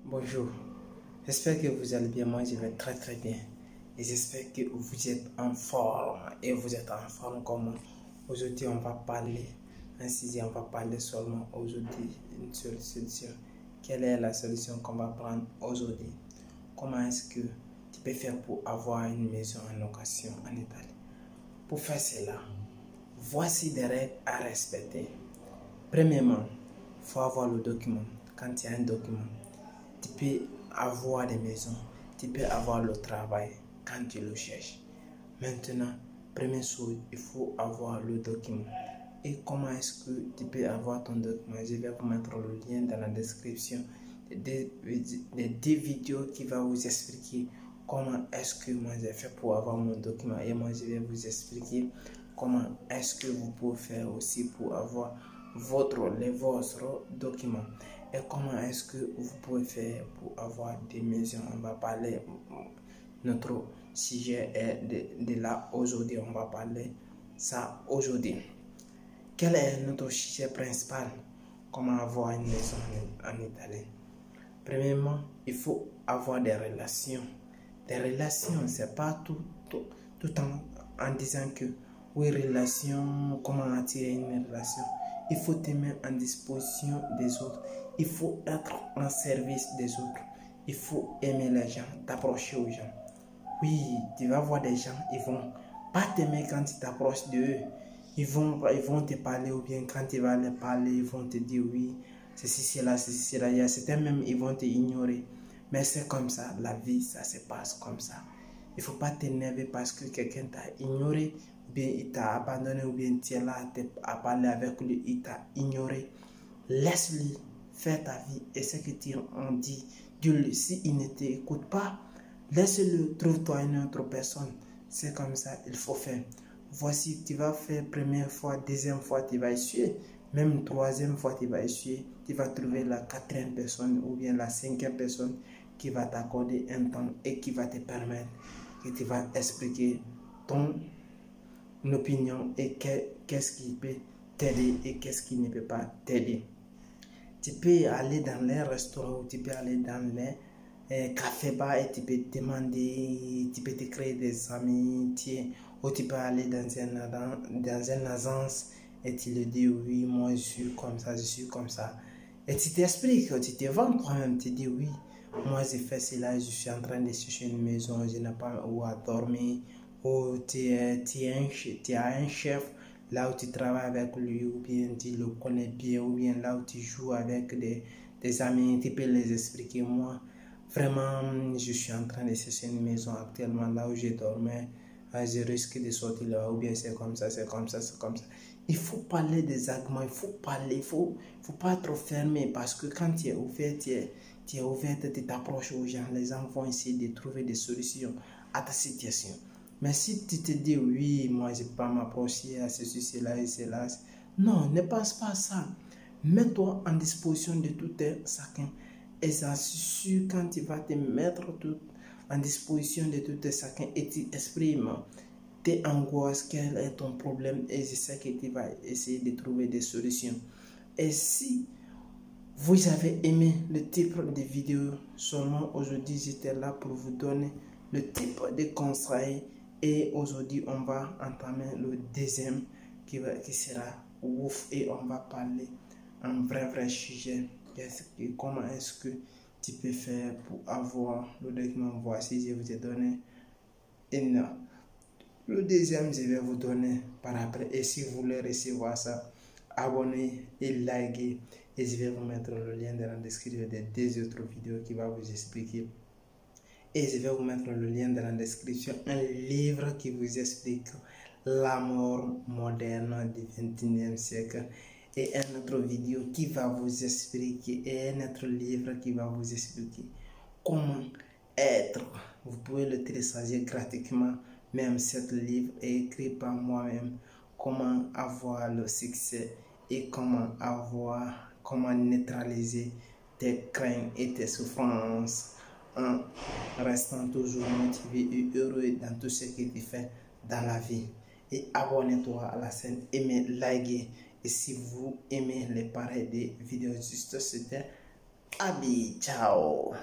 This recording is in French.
Bonjour, j'espère que vous allez bien. Moi, je vais très bien. Et j'espère que vous êtes en forme. Et vous êtes en forme comme moi. Aujourd'hui, on va parler, on va parler seulement aujourd'hui d'une seule solution. Quelle est la solution qu'on va prendre aujourd'hui? Comment est-ce que tu peux faire pour avoir une maison en location en Italie? Pour faire cela, voici des règles à respecter. Premièrement, il faut avoir le document. Quand il y a un document, tu peux avoir des maisons, tu peux avoir le travail quand tu le cherches. Maintenant, première chose, il faut avoir le document. Et comment est-ce que tu peux avoir ton document? Je vais vous mettre le lien dans la description des deux vidéos qui va vous expliquer comment est-ce que moi j'ai fait pour avoir mon document. Et moi je vais vous expliquer comment est-ce que vous pouvez faire aussi pour avoir votre document. Et comment est-ce que vous pouvez faire pour avoir des maisons. On va parler, notre sujet est de là aujourd'hui, on va parler ça aujourd'hui. Quel est notre sujet principal? Comment avoir une maison en Italie? Premièrement, il faut avoir des relations. Des relations, c'est pas tout en disant que oui, relation, comment attirer une relation. Il faut te mettre en disposition des autres. Il faut être en service des autres. Il faut aimer les gens, t'approcher aux gens. Oui, tu vas voir des gens, ils vont pas t'aimer quand tu t'approches d'eux. Ils vont te parler, ou bien quand tu vas les parler, ils vont te dire oui, c'est là. Il y a certains même, ils vont te ignorer. Mais c'est comme ça, la vie, ça se passe comme ça. Il ne faut pas t'énerver parce que quelqu'un t'a ignoré, ou bien il t'a abandonné, ou bien tu es là à parler avec lui, il t'a ignoré. Laisse-lui faire ta vie et ce que tu en dis, dis-lui. S'il ne t'écoute pas, laisse-le, trouve-toi une autre personne. C'est comme ça, il faut faire. Voici, tu vas faire première fois, deuxième fois, tu vas essuyer. Même troisième fois, tu vas essuyer. Tu vas trouver la quatrième personne ou bien la cinquième personne qui va t'accorder un temps et qui va te permettre, que tu vas expliquer ton opinion et qu'est-ce qui peut t'aider et qu'est-ce qui ne peut pas t'aider. Tu peux aller dans les restaurants ou tu peux aller dans les cafés-bars et tu peux demander, tu peux te créer des amitiés, ou tu peux aller dans une agence et tu le dis oui, moi je suis comme ça, je suis comme ça. Et tu t'expliques, tu te vends toi-même, tu dis oui, moi j'ai fait cela, je suis en train de chercher une maison, je n'ai pas où à dormir, ou tu as un chef là où tu travailles avec lui, ou bien tu le connais bien, ou bien là où tu joues avec des amis, tu peux les expliquer. Moi, vraiment, je suis en train de chercher une maison actuellement là où je dormais, je risque de sortir là, ou bien c'est comme ça, c'est comme ça, c'est comme ça. Il faut parler des arguments, il faut parler, il faut pas trop fermer parce que quand tu es ouvert, tu es ouvert, tu t'approches aux gens, les gens vont essayer de trouver des solutions à ta situation. Mais si tu te dis oui, moi je ne peux pas m'approcher à ceci, cela et cela, non, ne pense pas à ça. Mets-toi en disposition de tout un chacun. Et ça sûr quand tu vas te mettre tout en disposition de tout un chacun et tu exprimes tes angoisses, quel est ton problème et c'est ça que tu vas essayer de trouver des solutions. Et si vous avez aimé le type de vidéo, seulement aujourd'hui j'étais là pour vous donner le type de conseils. Et aujourd'hui, on va entamer le deuxième qui sera ouf et on va parler un vrai sujet. Comment est-ce que tu peux faire pour avoir le document? Voici, je vous ai donné une. Le deuxième, je vais vous donner par après. Et si vous voulez recevoir ça, abonnez et likez. Et je vais vous mettre le lien dans la description des deux autres vidéos qui va vous expliquer. Et je vais vous mettre le lien dans la description, un livre qui vous explique l'amour moderne du 21e siècle. Et un autre vidéo qui va vous expliquer, et un autre livre qui va vous expliquer comment être. Vous pouvez le télécharger gratuitement, même cet livre est écrit par moi-même. Comment avoir le succès et comment neutraliser tes craintes et tes souffrances en restant toujours motivé et heureux dans tout ce que tu fais dans la vie. Et abonnez-toi à la chaîne, aimez, likez. Et si vous aimez les pareilles des vidéos juste, c'était Allez, ciao.